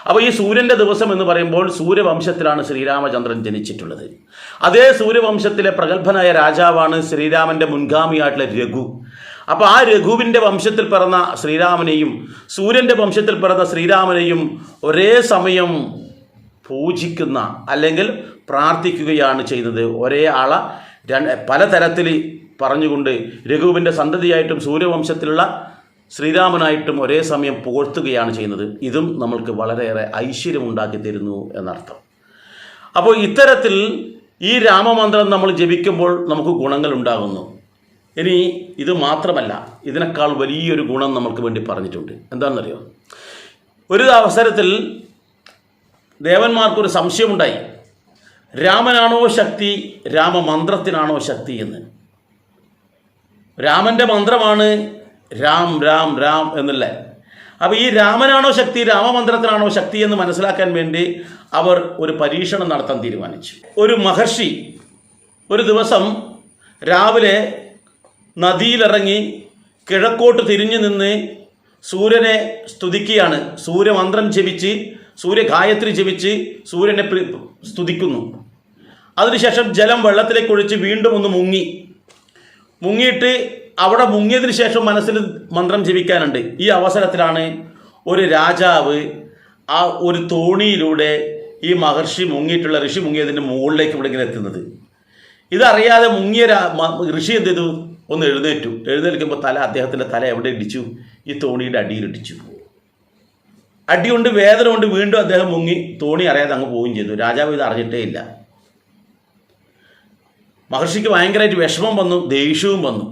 അപ്പോൾ ഈ സൂര്യൻ്റെ ദിവസം എന്ന് പറയുമ്പോൾ സൂര്യവംശത്തിലാണ് ശ്രീരാമചന്ദ്രൻ ജനിച്ചിട്ടുള്ളത്. അതേ സൂര്യവംശത്തിലെ പ്രഗത്ഭനായ രാജാവാണ് ശ്രീരാമൻ്റെ മുൻഗാമിയായിട്ടുള്ള രഘു. അപ്പോൾ ആ രഘുവിൻ്റെ വംശത്തിൽ പിറന്ന ശ്രീരാമനെയും സൂര്യൻ്റെ വംശത്തിൽ പിറന്ന ശ്രീരാമനെയും ഒരേ സമയം പൂജിക്കുന്ന അല്ലെങ്കിൽ പ്രാർത്ഥിക്കുകയാണ് ചെയ്യുന്നത്. ഒരേ ആളെ പലതരത്തിൽ പറഞ്ഞുകൊണ്ട് രഘുവിൻ്റെ സന്തതിയായിട്ടും സൂര്യവംശത്തിലുള്ള ശ്രീരാമനായിട്ടും ഒരേ സമയം പുകഴ്ത്തുകയാണ് ചെയ്യുന്നത്. ഇതും നമ്മൾക്ക് വളരെയേറെ ഐശ്വര്യമുണ്ടാക്കി തരുന്നു എന്നർത്ഥം. അപ്പോൾ ഇത്തരത്തിൽ ഈ രാമമന്ത്രം നമ്മൾ ജപിക്കുമ്പോൾ നമുക്ക് ഗുണങ്ങൾ ഉണ്ടാകുന്നു. ഇനി ഇത് മാത്രമല്ല, ഇതിനേക്കാൾ വലിയൊരു ഗുണം നമുക്ക് വേണ്ടി പറഞ്ഞിട്ടുണ്ട്. എന്താണെന്നറിയോ? ഒരു അവസരത്തിൽ ദേവന്മാർക്കൊരു സംശയമുണ്ടായി, രാമനാണോ ശക്തി രാമമന്ത്രത്തിനാണോ ശക്തി എന്ന്. രാമൻ്റെ മന്ത്രമാണ് രാം രാം രാം എന്നുള്ള. അപ്പോൾ ഈ രാമനാണോ ശക്തി രാമമന്ത്രത്തിനാണോ ശക്തി എന്ന് മനസ്സിലാക്കാൻ വേണ്ടി അവർ ഒരു പരീക്ഷണം നടത്താൻ തീരുമാനിച്ചു. ഒരു മഹർഷി ഒരു ദിവസം രാവിലെ നദിയിലിറങ്ങി കിഴക്കോട്ട് തിരിഞ്ഞു നിന്ന് സൂര്യനെ സ്തുതിക്കുകയാണ്. സൂര്യമന്ത്രം ജപിച്ച് സൂര്യഗായത്രി ജപിച്ച് സൂര്യനെ സ്തുതിക്കുന്നു. അതിനുശേഷം ജലം വെള്ളത്തിലേക്ക് ഒഴിച്ച് വീണ്ടും ഒന്ന് മുങ്ങിയിട്ട് അവിടെ മുങ്ങിയതിന് ശേഷം മനസ്സിൽ മന്ത്രം ജപിക്കാനുണ്ട്. ഈ അവസരത്തിലാണ് ഒരു രാജാവ് ആ ഒരു തോണിയിലൂടെ ഈ മഹർഷി മുങ്ങിയിട്ടുള്ള ഋഷി മുങ്ങിയതിൻ്റെ മുകളിലേക്ക് ഇവിടെ ഇങ്ങനെ എത്തുന്നത്. ഇതറിയാതെ മുങ്ങിയ ഋഷി എന്ത് ചെയ്തു? ഒന്ന് എഴുന്നേൽക്കുമ്പോൾ അദ്ദേഹത്തിൻ്റെ തല എവിടെ ഇടിച്ചു? ഈ തോണിയുടെ അടിയിലിടിച്ചു. അടി കൊണ്ട് വേദന കൊണ്ട് വീണ്ടും അദ്ദേഹം മുങ്ങി തോണി അറിയാതെ അങ്ങ് പോവുകയും ചെയ്തു. രാജാവ് ഇത് അറിഞ്ഞിട്ടേ ഇല്ല. മഹർഷിക്ക് ഭയങ്കരമായിട്ട് വിഷമം വന്നു, ദേഷ്യവും വന്നു.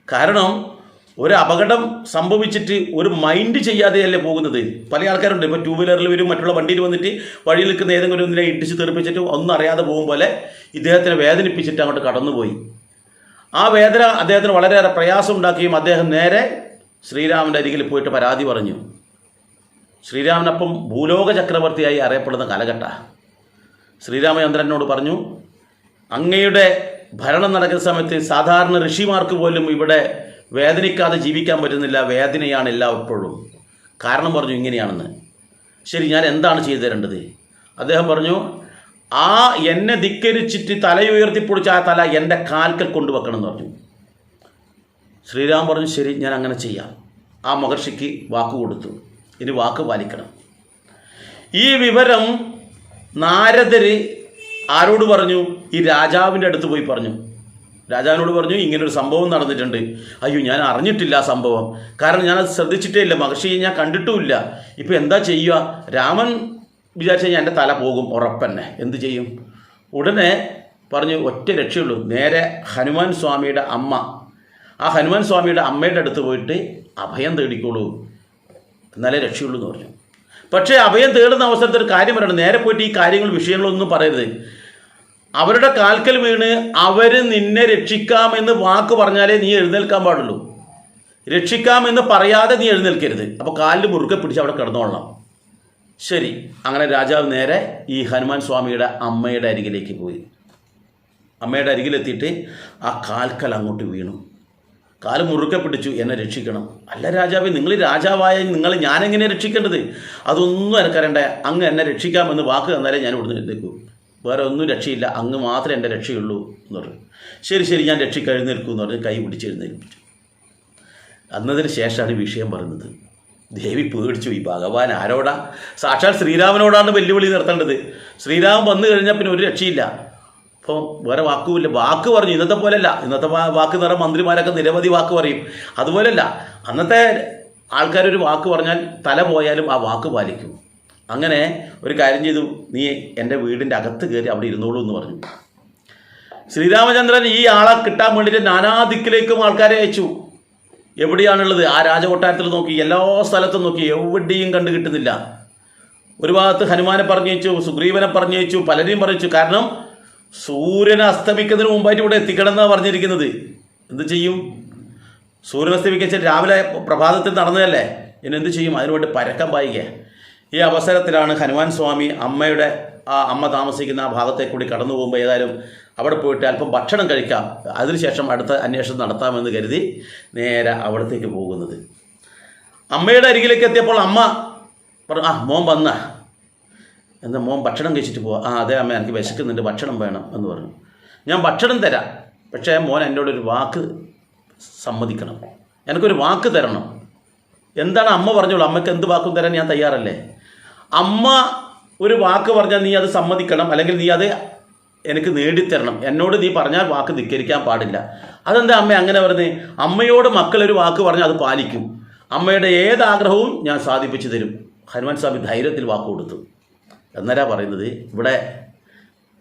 കാരണം ഒരു അപകടം സംഭവിച്ചിട്ട് ഒരു മൈൻഡ് ചെയ്യാതെയല്ലേ പോകുന്നത്. പല ആൾക്കാരുണ്ട്, ഇപ്പോൾ 2 വീലറിൽ വരും, മറ്റുള്ള വണ്ടിയിൽ വന്നിട്ട് വഴിയിൽ നിൽക്കുന്ന ഏതെങ്കിലും ഒന്നിനെ ഇടിച്ച് തെറിപ്പിച്ചിട്ട് ഒന്നും അറിയാതെ പോകും പോലെ ഇദ്ദേഹത്തിനെ വേദനിപ്പിച്ചിട്ട് അങ്ങോട്ട് കടന്നുപോയി. ആ വേദന അദ്ദേഹത്തിന് വളരെയേറെ പ്രയാസം ഉണ്ടാക്കുകയും അദ്ദേഹം നേരെ ശ്രീരാമൻ്റെ അരികിൽ പോയിട്ട് പരാതി പറഞ്ഞു. ശ്രീരാമനപ്പം ഭൂലോക ചക്രവർത്തിയായി അറിയപ്പെടുന്ന കാലഘട്ട ശ്രീരാമചന്ദ്രനോട് പറഞ്ഞു, അങ്ങയുടെ ഭരണം നടക്കുന്ന സമയത്ത് സാധാരണ ഋഷിമാർക്ക് പോലും ഇവിടെ വേദനിക്കാതെ ജീവിക്കാൻ പറ്റുന്നില്ല, വേദനയാണ് എല്ലായ്പ്പോഴും. കാരണം പറഞ്ഞു ഇങ്ങനെയാണെന്ന്. ശരി, ഞാൻ എന്താണ് ചെയ്തു തരേണ്ടത്? അദ്ദേഹം പറഞ്ഞു, എന്നെ ധിക്കരിച്ചിട്ട് തലയുയർത്തിപ്പൊടിച്ച് ആ തല എൻ്റെ കാൽക്കൽ കൊണ്ടുവെക്കണം എന്ന് പറഞ്ഞു. ശ്രീരാം പറഞ്ഞു, ശരി, ഞാൻ അങ്ങനെ ചെയ്യാം. ആ മഹർഷിക്ക് വാക്ക് കൊടുത്തു. ഇനി വാക്ക് പാലിക്കണം. ഈ വിവരം നാരദര് ആരോട് പറഞ്ഞു? ഈ രാജാവിൻ്റെ അടുത്ത് പോയി പറഞ്ഞു. രാജാവിനോട് പറഞ്ഞു, ഇങ്ങനൊരു സംഭവം നടന്നിട്ടുണ്ട്. അയ്യോ, ഞാൻ അറിഞ്ഞിട്ടില്ല ആ സംഭവം, കാരണം ഞാനത് ശ്രദ്ധിച്ചിട്ടേ ഇല്ല, മഹർഷിയെ ഞാൻ കണ്ടിട്ടുമില്ല. ഇപ്പോൾ എന്താ ചെയ്യുക? രാമൻ വിചാരിച്ചു കഴിഞ്ഞാൽ എൻ്റെ തല പോകും ഉറപ്പന്നെ. എന്ത് ചെയ്യും? ഉടനെ പറഞ്ഞു, ഒറ്റ രക്ഷയുള്ളൂ, നേരെ ഹനുമാൻ സ്വാമിയുടെ അമ്മ, ആ ഹനുമാൻ സ്വാമിയുടെ അമ്മയുടെ അടുത്ത് പോയിട്ട് അഭയം തേടിക്കോളൂ, എന്നാലേ രക്ഷയുള്ളൂ എന്ന് പറഞ്ഞു. പക്ഷേ അഭയം തേടുന്ന അവസരത്തിൽ ഒരു കാര്യം പറയണം, നേരെ പോയിട്ട് ഈ വിഷയങ്ങളൊന്നും പറയരുത്. അവരുടെ കാൽക്കൽ വീണ് അവർ നിന്നെ രക്ഷിക്കാമെന്ന് വാക്ക് പറഞ്ഞാലേ നീ എഴുന്നേൽക്കാൻ പാടുള്ളൂ. രക്ഷിക്കാമെന്ന് പറയാതെ നീ എഴുന്നേൽക്കരുത്. അപ്പോൾ കാലിൽ മുറുകെ പിടിച്ച് അവിടെ കിടന്നോളണം. ശരി, അങ്ങനെ രാജാവ് നേരെ ഈ ഹനുമാൻ സ്വാമിയുടെ അമ്മയുടെ അരികിലേക്ക് പോയി. അമ്മയുടെ അരികിലെത്തിയിട്ട് ആ കാൽക്കൽ അങ്ങോട്ട് വീണു. കാല് മുറുക്കെ പിടിച്ചു, എന്നെ രക്ഷിക്കണം. അല്ല രാജാവേ, നിങ്ങൾ രാജാവായ നിങ്ങൾ ഞാനെങ്ങനെ രക്ഷിക്കേണ്ടത്? അതൊന്നും എനിക്കറിയണ്ട, അങ്ങ് എന്നെ രക്ഷിക്കാമെന്ന് വാക്ക് തന്നാലേ ഞാൻ ഇവിടുന്ന് എഴുന്നേൽക്കൂ. വേറെ ഒന്നും രക്ഷയില്ല, അങ്ങ് മാത്രമേ എൻ്റെ രക്ഷയുള്ളൂ എന്ന് പറഞ്ഞു. ശരി ശരി, ഞാൻ എഴുന്നേൽക്കൂ എന്ന് പറഞ്ഞ് കൈ പിടിച്ച് എഴുന്നേൽപ്പിച്ചു. അന്നതിന് ശേഷമാണ് ഈ വിഷയം പറയുന്നത്. ദേവി പേടിച്ചു. ഈ ഭഗവാൻ ആരോടാ? സാക്ഷാൽ ശ്രീരാമനോടാണ് വെല്ലുവിളി നിർത്തേണ്ടത്. ശ്രീരാമൻ വന്നു കഴിഞ്ഞാൽ പിന്നെ ഒരു രക്ഷയില്ല. അപ്പോൾ വേറെ വാക്കുമില്ല. വാക്ക് പറഞ്ഞു. ഇന്നത്തെ പോലെയല്ല. ഇന്നത്തെ വാക്ക് എന്ന് പറഞ്ഞാൽ മന്ത്രിമാരൊക്കെ നിരവധി വാക്ക് പറയും. അതുപോലെയല്ല. അന്നത്തെ ആൾക്കാരൊരു വാക്ക് പറഞ്ഞാൽ തല പോയാലും ആ വാക്ക് പാലിക്കും. അങ്ങനെ ഒരു കാര്യം ചെയ്തു, നീ എൻ്റെ വീടിൻ്റെ അകത്ത് കയറി അവിടെ ഇരുന്നോളൂ എന്ന് പറഞ്ഞു. ശ്രീരാമചന്ദ്രൻ ഈ ആളെ കിട്ടാൻ വേണ്ടിയിട്ട് നാനാ ദിക്കിലേക്കും ആൾക്കാരെ അയച്ചു. എവിടെയാണുള്ളത്? ആ രാജകൊട്ടാരത്തിൽ നോക്കി, എല്ലാ സ്ഥലത്തും നോക്കി, എവിടെയും കണ്ടു കിട്ടുന്നില്ല. ഒരു ഭാഗത്ത് ഹനുമാനെ പറഞ്ഞയച്ചു, സുഗ്രീവനെ പറഞ്ഞയച്ചു, പലരെയും പറഞ്ഞയച്ചു. കാരണം സൂര്യൻ അസ്തമിക്കുന്നതിന് മുമ്പായിട്ട് ഇവിടെ എത്തിക്കണം എന്നാണ് പറഞ്ഞിരിക്കുന്നത്. എന്ത് ചെയ്യും? സൂര്യൻ അസ്തമിക്കാൻ രാവിലെ പ്രഭാതത്തിൽ നടന്നതല്ലേ, ഇനി എന്ത് ചെയ്യും? അതിനുവേണ്ടി പരക്കം പായിക്കുക. ഈ അവസരത്തിലാണ് ഹനുമാൻ സ്വാമി അമ്മ താമസിക്കുന്ന ആ ഭാഗത്തേക്ക് കൂടി കടന്നു പോകുമ്പോൾ ഏതായാലും അവിടെ പോയിട്ട് അല്പം ഭക്ഷണം കഴിക്കാം, അതിനുശേഷം അടുത്ത അന്വേഷണം നടത്താമെന്ന് കരുതി നേരെ അവിടത്തേക്ക് പോകുന്നത്. അമ്മയുടെ അരികിലേക്ക് എത്തിയപ്പോൾ അമ്മ പറഞ്ഞു, മോൻ വന്ന എന്താ മോൻ ഭക്ഷണം കഴിച്ചിട്ട് പോവാ? അതെ അമ്മ, എനിക്ക് വിശക്കുന്നുണ്ട്, ഭക്ഷണം വേണം എന്ന് പറഞ്ഞു. ഞാൻ ഭക്ഷണം തരാം, പക്ഷേ മോൻ എന്നോടൊരു വാക്ക് സമ്മതിക്കണം, എനിക്കൊരു വാക്ക് തരണം. എന്താണ്? അമ്മ പറഞ്ഞോളൂ, അമ്മയ്ക്ക് എന്ത് വാക്കും തരാൻ ഞാൻ തയ്യാറല്ലേ. അമ്മ ഒരു വാക്ക് പറഞ്ഞാൽ നീ അത് സമ്മതിക്കണം, അല്ലെങ്കിൽ നീ അത് എനിക്ക് നേടിത്തരണം. എന്നോട് നീ പറഞ്ഞാൽ വാക്ക് ധിക്കരിക്കാൻ പാടില്ല. അതെന്താ അമ്മ അങ്ങനെ പറഞ്ഞേ? അമ്മയോട് മക്കളൊരു വാക്ക് പറഞ്ഞാൽ അത് പാലിക്കും. അമ്മയുടെ ഏതാഗ്രഹവും ഞാൻ സാധിപ്പിച്ചു തരും. ഹനുമാൻ സ്വാമി ധൈര്യത്തിൽ വാക്ക് കൊടുത്തു. എന്നാലാ പറയുന്നത്, ഇവിടെ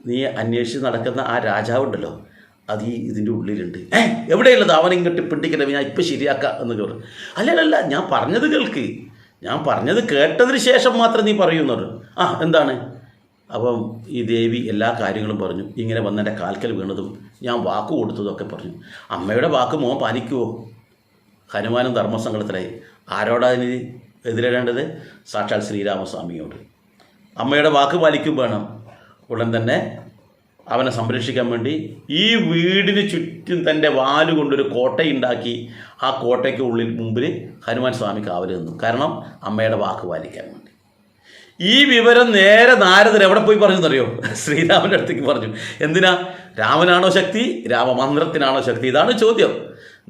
നീ അന്വേഷിച്ച് നടക്കുന്ന ആ രാജാവുണ്ടല്ലോ, അത് ഇതിൻ്റെ ഉള്ളിലുണ്ട്. എവിടെയുള്ളത്? അവൻ ഇങ്ങോട്ട് പിടിക്കട്ടെ, ഞാൻ ഇപ്പം ശരിയാക്കാം എന്ന് പറഞ്ഞു. അല്ലല്ല, ഞാൻ പറഞ്ഞത് കേൾക്ക്, ഞാൻ പറഞ്ഞത് കേട്ടതിന് ശേഷം മാത്രം നീ പറയൂ എന്ന് പറഞ്ഞു. എന്താണ്? അപ്പം ഈ ദേവി എല്ലാ കാര്യങ്ങളും പറഞ്ഞു. ഇങ്ങനെ വന്നെൻ്റെ കാൽക്കൽ വീണതും ഞാൻ വാക്ക് കൊടുത്തതൊക്കെ പറഞ്ഞു. അമ്മയുടെ വാക്ക് മോൻ പാലിക്കുമോ? ഹനുമാനും ധർമ്മസങ്കടത്തിലായി. ആരോടാ ഇതിന് എതിരിടേണ്ടത്? സാക്ഷാൽ ശ്രീരാമസ്വാമിയോട്. അമ്മയുടെ വാക്ക് പാലിക്കും വേണം. ഉടൻ തന്നെ അവനെ സംരക്ഷിക്കാൻ വേണ്ടി ഈ വീടിന് ചുറ്റും തൻ്റെ വാലുകൊണ്ടൊരു കോട്ടയുണ്ടാക്കി ആ കോട്ടയ്ക്ക് മുമ്പിൽ ഹനുമാൻ സ്വാമി കാവൽ നിന്നു. കാരണം അമ്മയുടെ വാക്ക് പാലിക്കാൻ വേണ്ടി. ഈ വിവരം നേരെ നാരദൻ എവിടെ പോയി പറഞ്ഞെന്നറിയോ? ശ്രീരാമൻ്റെ അടുത്തേക്ക് പറഞ്ഞു. എന്തിനാ? രാമനാണോ ശക്തി, രാമമന്ത്രത്തിനാണോ ശക്തി? ഇതാണ് ചോദ്യം.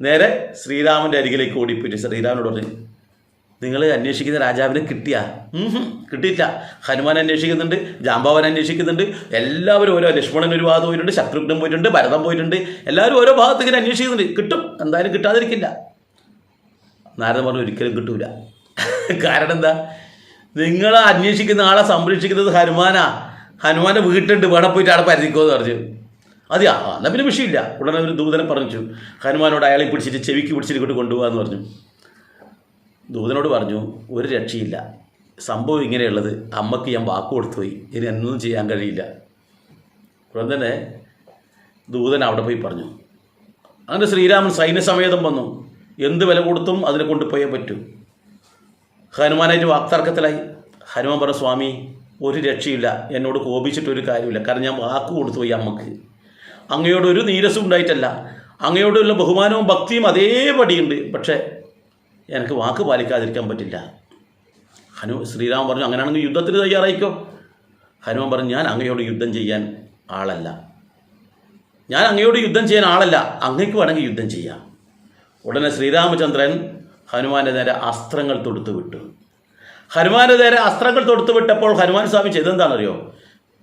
നേരെ ശ്രീരാമൻ്റെ അരികിലേക്ക് ഓടിപ്പോയിട്ട് ശ്രീരാമനോട് പറഞ്ഞു, നിങ്ങൾ അന്വേഷിക്കുന്ന രാജാവിനെ കിട്ടിയാ? കിട്ടിയില്ല. ഹനുമാൻ അന്വേഷിക്കുന്നുണ്ട്, ജാംബവൻ അന്വേഷിക്കുന്നുണ്ട്, എല്ലാവരും ഓരോ, ലക്ഷ്മണൻ ഒരു ഭാഗത്ത് പോയിട്ടുണ്ട്, ശത്രുഘ്നൻ പോയിട്ടുണ്ട്, ഭരതൻ പോയിട്ടുണ്ട്, എല്ലാവരും ഓരോ ഭാഗത്ത് ഇങ്ങനെ അന്വേഷിക്കുന്നുണ്ട്. കിട്ടും, എന്തായാലും കിട്ടാതിരിക്കില്ല. നാരദൻ പറഞ്ഞു, ഒരിക്കലും കിട്ടൂല. കാരണം എന്താ? നിങ്ങൾ അന്വേഷിക്കുന്ന ആളെ സംരക്ഷിക്കുന്നത് ഹനുമാനാ. ഹനുമാൻ്റെ വീട്ടുണ്ട്, വേണം പോയിട്ട് അവിടെ പരിധിക്കോന്ന് പറഞ്ഞു. അതെയാ, എന്നാൽ പിന്നെ വിഷയമില്ല. ഉടനെ ഒരു ദൂതനെ പറഞ്ഞു, ഹനുമാനോട് അയാളെ പിടിച്ചിട്ട് ചെവിക്ക് പിടിച്ചിട്ട് ഇങ്ങോട്ട് കൊണ്ടുപോകാമെന്ന് പറഞ്ഞു. ദൂതനോട് പറഞ്ഞു, ഒരു രക്ഷയില്ല, സംഭവം ഇങ്ങനെയുള്ളത്, അമ്മയ്ക്ക് ഞാൻ വാക്ക് കൊടുത്തുപോയി, ഇനി എന്നൊന്നും ചെയ്യാൻ കഴിയില്ല. ഉടൻ തന്നെ ദൂതൻ അവിടെ പോയി പറഞ്ഞു. അങ്ങനെ ശ്രീരാമൻ സൈന്യസമേതം വന്നു. എന്ത് വില കൊടുത്തും അതിനെ കൊണ്ടുപോയേ പറ്റൂ. ഹനുമാനായിട്ട് വാക്തർക്കത്തിലായി. ഹനുമാൻ പറഞ്ഞു, സ്വാമി ഒരു രക്ഷയില്ല, എന്നോട് കോപിച്ചിട്ടൊരു കാര്യമില്ല. കാരണം ഞാൻ വാക്ക് കൊടുത്തുപോയി അമ്മക്ക്. അങ്ങയോടൊരു നീരസം ഉണ്ടായിട്ടല്ല, അങ്ങയോടുള്ള ബഹുമാനവും ഭക്തിയും അതേപടിയുണ്ട്. പക്ഷേ എനിക്ക് വാക്ക് പാലിക്കാതിരിക്കാൻ പറ്റില്ല. ശ്രീരാമൻ പറഞ്ഞു, അങ്ങനെയാണെങ്കിൽ യുദ്ധത്തിന് തയ്യാറായിക്കോ. ഹനുമാൻ പറഞ്ഞു, ഞാൻ അങ്ങയോട് യുദ്ധം ചെയ്യാൻ ആളല്ല, ഞാൻ അങ്ങയോട് യുദ്ധം ചെയ്യാൻ ആളല്ല, അങ്ങയ്ക്ക് വേണമെങ്കിൽ യുദ്ധം ചെയ്യാം. ഉടനെ ശ്രീരാമചന്ദ്രൻ ഹനുമാൻ്റെ നേരെ അസ്ത്രങ്ങൾ തൊടുത്തു വിട്ടു. ഹനുമാൻ്റെ നേരെ അസ്ത്രങ്ങൾ തൊടുത്തു വിട്ടപ്പോൾ ഹനുമാൻ സ്വാമി ചെയ്തെന്താണെന്നറിയോ?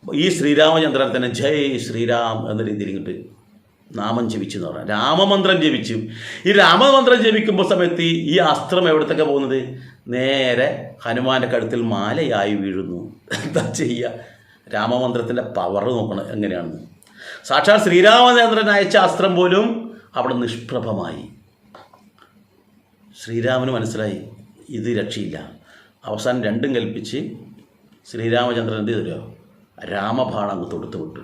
ഈ ശ്രീരാമചന്ദ്രൻ തന്നെ ജയ് ശ്രീരാം എന്ന രീതിയിൽ ഇങ്ങോട്ട് നാമം ജപിച്ചു എന്ന് പറയാം, രാമമന്ത്രം ജപിച്ചു. ഈ രാമമന്ത്രം ജപിക്കുമ്പോൾ സമയത്ത് ഈ അസ്ത്രം എവിടത്തൊക്കെ പോകുന്നത്? നേരെ ഹനുമാൻ്റെ കഴുത്തിൽ മാലയായി വീഴുന്നു. എന്താ ചെയ്യുക? രാമമന്ത്രത്തിൻ്റെ പവർ നോക്കണം എങ്ങനെയാണെന്ന്. സാക്ഷാൽ ശ്രീരാമചന്ദ്രൻ അയച്ച അസ്ത്രം പോലും അവിടെ നിഷ്പ്രഭമായി. ശ്രീരാമന് മനസ്സിലായി ഇത് രക്ഷയില്ല. അവസാനം രണ്ടും കൽപ്പിച്ച് ശ്രീരാമചന്ദ്രൻ എന്ത് ചെയ്തോ? രാമബാണം അങ്ങ് തൊടുത്തു വിട്ടു.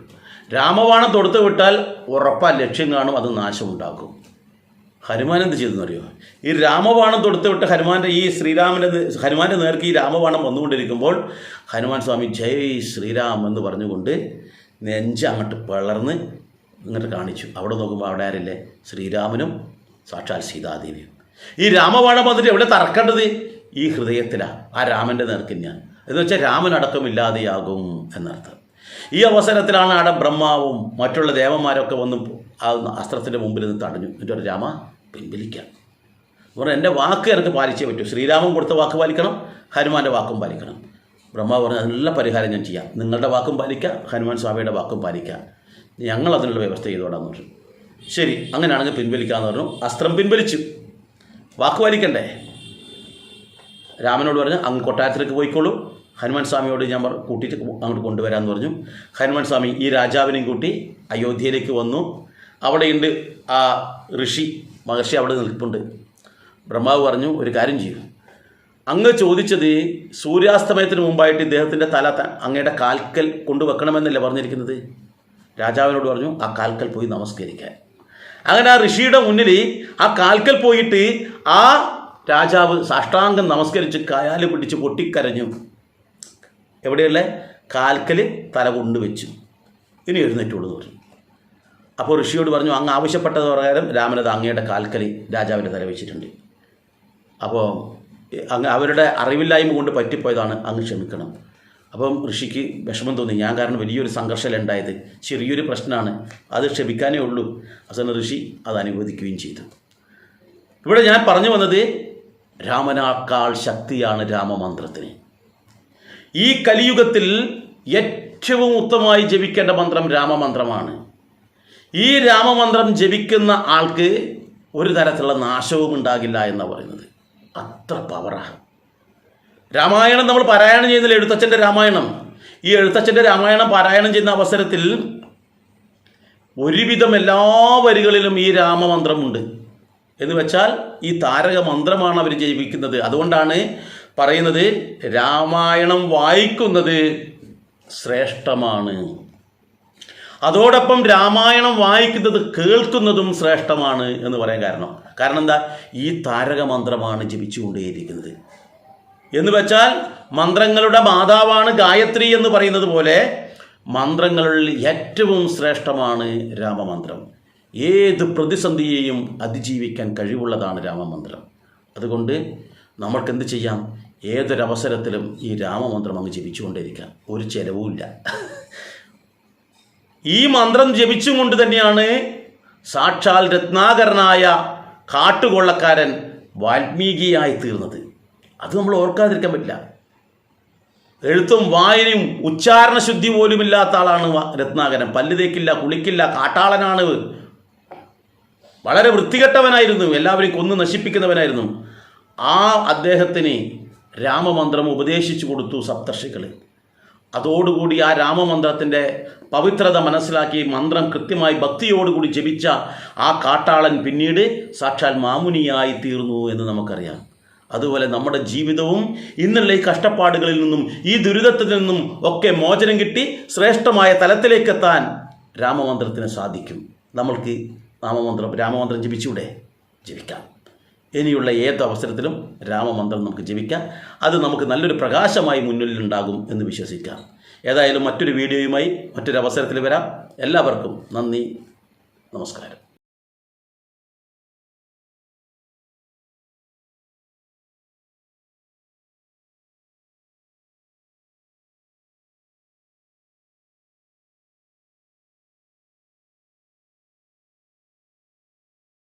രാമബാണം തൊടുത്തു വിട്ടാൽ ഉറപ്പാ ലക്ഷ്യം കാണും, അത് നാശമുണ്ടാക്കും. ഹനുമാൻ എന്ത് ചെയ്തെന്നറിയോ? ഈ രാമബാണം തൊടുത്തു വിട്ട് ഹനുമാൻ്റെ നേർക്ക് ഈ രാമബാണം വന്നുകൊണ്ടിരിക്കുമ്പോൾ ഹനുമാൻ സ്വാമി ജയ് ശ്രീരാം എന്ന് പറഞ്ഞുകൊണ്ട് നെഞ്ച് അങ്ങോട്ട് പിളർന്ന് ഇങ്ങോട്ട് കാണിച്ചു. അവിടെ നോക്കുമ്പോൾ അവിടെ ആരില്ലേ? ശ്രീരാമനും സാക്ഷാൽ സീതാദേവി. ഈ രാമബാണം വന്നിട്ട് എവിടെ തറക്കേണ്ടത്? ഈ ഹൃദയത്തിലാണ്, ആ രാമൻ്റെ നേർക്ക് ഞാൻ. എന്ന് വെച്ചാൽ രാമനടക്കമില്ലാതെയാകും എന്നർത്ഥം. ഈ അവസരത്തിലാണ് അവിടെ ബ്രഹ്മാവും മറ്റുള്ള ദേവന്മാരൊക്കെ വന്ന് ആ അസ്ത്രത്തിൻ്റെ മുമ്പിൽ നിന്ന് തടഞ്ഞു. എന്നിട്ട് രാമ പിൻവലിക്കാം. പറഞ്ഞാൽ എൻ്റെ വാക്ക് എനിക്ക് പാലിച്ചേ പറ്റൂ. ശ്രീരാമൻ കൊടുത്ത വാക്ക് പാലിക്കണം, ഹനുമാൻ്റെ വാക്കും പാലിക്കണം. ബ്രഹ്മാവ് പറഞ്ഞു നല്ല പരിഹാരം ഞാൻ ചെയ്യാം, നിങ്ങളുടെ വാക്കും പാലിക്കാം, ഹനുമാൻ സ്വാമിയുടെ വാക്കും പാലിക്കാം, ഞങ്ങൾ അതിനുള്ള വ്യവസ്ഥ ചെയ്തോടാന്ന് പറഞ്ഞു. ശരി, അങ്ങനെയാണെങ്കിൽ പിൻവലിക്കാമെന്ന് പറഞ്ഞു. അസ്ത്രം പിൻവലിച്ചു. വാക്ക് പാലിക്കണ്ടേ? രാമനോട് പറഞ്ഞു അങ്ങ് കൊട്ടാരത്തിലേക്ക് പോയിക്കോളൂ, ഹനുമാൻ സ്വാമിയോട് ഞാൻ കൂട്ടിയിട്ട് അങ്ങോട്ട് കൊണ്ടുവരാമെന്ന് പറഞ്ഞു. ഹനുമാൻ സ്വാമി ഈ രാജാവിനെയും കൂട്ടി അയോധ്യയിലേക്ക് വന്നു. അവിടെയുണ്ട് ആ ഋഷി മഹർഷി അവിടെ നിൽപ്പുണ്ട്. ബ്രഹ്മാവ് പറഞ്ഞു ഒരു കാര്യം ചെയ്യും, അങ്ങ് ചോദിച്ചത് സൂര്യാസ്തമയത്തിന് മുമ്പായിട്ട് ഇദ്ദേഹത്തിൻ്റെ തല അങ്ങയുടെ കാൽക്കൽ കൊണ്ടുവെക്കണമെന്നല്ലേ പറഞ്ഞിരിക്കുന്നത്? രാജാവിനോട് പറഞ്ഞു ആ കാൽക്കൽ പോയി നമസ്കരിക്കാൻ. അങ്ങനെ ആ ഋഷിയുടെ മുന്നിൽ ആ കാൽക്കൽ പോയിട്ട് ആ രാജാവ് സാഷ്ടാംഗം നമസ്കരിച്ച് കാല് പിടിച്ച് പൊട്ടിക്കരഞ്ഞു. എവിടെയുള്ള കാൽക്കൽ തല കൊണ്ടുവച്ചു. ഇനി എഴുന്നേറ്റുള്ളൂ എന്ന് പറഞ്ഞു. അപ്പോൾ ഋഷിയോട് പറഞ്ഞു അങ്ങ് ആവശ്യപ്പെട്ടത് പ്രകാരം രാമനത് അങ്ങയുടെ കാൽക്കൽ രാജാവിൻ്റെ തല വെച്ചിട്ടുണ്ട്. അപ്പോൾ അങ്ങ് അവരുടെ അറിവില്ലായ്മ കൊണ്ട് പറ്റിപ്പോയതാണ്, അങ്ങ് ക്ഷമിക്കണം. അപ്പം ഋഷിക്ക് വിഷമം തോന്നി, ഞാൻ കാരണം വലിയൊരു സംഘർഷം ഉണ്ടായത്, ചെറിയൊരു പ്രശ്നമാണ്, അത് ക്ഷമിക്കാനേ ഉള്ളൂ. അവസാനം ഋഷി അത് അനുവദിക്കുകയും ചെയ്തു. ഇവിടെ ഞാൻ പറഞ്ഞു വന്നത് രാമനേക്കാൾ ശക്തിയാണ് രാമമന്ത്രത്തിന്. ഈ കലിയുഗത്തിൽ ഏറ്റവും ഉത്തമമായി ജപിക്കേണ്ട മന്ത്രം രാമമന്ത്രമാണ്. ഈ രാമമന്ത്രം ജപിക്കുന്ന ആൾക്ക് ഒരു തരത്തിലുള്ള നാശവും ഉണ്ടാകില്ല എന്നാണ് പറയുന്നത്. അത്ര പവറാണ്. രാമായണം നമ്മൾ പാരായണം ചെയ്യുന്നില്ല, എഴുത്തച്ഛൻ്റെ രാമായണം. ഈ എഴുത്തച്ഛൻ്റെ രാമായണം പാരായണം ചെയ്യുന്ന അവസരത്തിൽ ഒരുവിധം എല്ലാ വരികളിലും ഈ രാമമന്ത്രമുണ്ട്. എന്ന് വെച്ചാൽ ഈ താരക മന്ത്രമാണ് അവർ ജപിക്കുന്നത്. അതുകൊണ്ടാണ് പറയുന്നത് രാമായണം വായിക്കുന്നത് ശ്രേഷ്ഠമാണ്, അതോടൊപ്പം രാമായണം വായിക്കുന്നത് കേൾക്കുന്നതും ശ്രേഷ്ഠമാണ് എന്ന് പറയാൻ കാരണം എന്താ? ഈ താരക മന്ത്രമാണ് ജപിച്ചുകൊണ്ടേയിരിക്കുന്നത്. എന്ന് വെച്ചാൽ മന്ത്രങ്ങളുടെ മാതാവാണ് ഗായത്രി എന്ന് പറയുന്നത് പോലെ മന്ത്രങ്ങളിൽ ഏറ്റവും ശ്രേഷ്ഠമാണ് രാമമന്ത്രം. ഏത് പ്രതിസന്ധിയെയും അതിജീവിക്കാൻ കഴിവുള്ളതാണ് രാമമന്ത്രം. അതുകൊണ്ട് നമ്മൾക്കെന്ത് ചെയ്യാം? ഏതൊരവസരത്തിലും ഈ രാമമന്ത്രം അങ്ങ് ജപിച്ചുകൊണ്ടേയിരിക്കാം, ഒരു ചെലവുമില്ല. ഈ മന്ത്രം ജപിച്ചുകൊണ്ട് തന്നെയാണ് സാക്ഷാൽ രത്നാകരനായ കാട്ടുകൊള്ളക്കാരൻ വാൽമീകിയായി തീർന്നത്. അത് നമ്മൾ ഓർക്കാതിരിക്കാൻ പറ്റില്ല. എഴുത്തും വായനയും ഉച്ചാരണ ശുദ്ധി പോലുമില്ലാത്ത ആളാണ് രത്നാകരൻ. പല്ല് തേക്കില്ല, കുളിക്കില്ല, കാട്ടാളനാണ്, വളരെ വൃത്തികെട്ടവനായിരുന്നു, എല്ലാവരെയും കൊന്നു നശിപ്പിക്കുന്നവനായിരുന്നു. ആ അദ്ദേഹത്തിന് രാമമന്ത്രം ഉപദേശിച്ചു കൊടുത്തു സപ്തർഷികൾ. അതോടുകൂടി ആ രാമമന്ത്രത്തിൻ്റെ പവിത്രത മനസ്സിലാക്കി മന്ത്രം കൃത്യമായി ഭക്തിയോടുകൂടി ജപിച്ച ആ കാട്ടാളൻ പിന്നീട് സാക്ഷാൽ മാമുനിയായി തീർന്നു എന്ന് നമുക്കറിയാം. അതുപോലെ നമ്മുടെ ജീവിതവും ഇന്നുള്ള ഈ കഷ്ടപ്പാടുകളിൽ നിന്നും ഈ ദുരിതത്തിൽ നിന്നും ഒക്കെ മോചനം കിട്ടി ശ്രേഷ്ഠമായ തലത്തിലേക്കെത്താൻ രാമമന്ത്രത്തിന് സാധിക്കും. നമ്മൾക്ക് രാമമന്ത്രം ജപിച്ചൂടെ? ജപിക്കാം. ഇനിയുള്ള ഏത് അവസരത്തിലും രാമമന്ത്രം നമുക്ക് ജപിക്കാം. അത് നമുക്ക് നല്ലൊരു പ്രകാശമായി മുന്നിലുണ്ടാകും എന്ന് വിശ്വസിക്കാം. ഏതായാലും മറ്റൊരു വീഡിയോയുമായി മറ്റൊരു അവസരത്തിൽ വരാം. എല്ലാവർക്കും നന്ദി, നമസ്കാരം.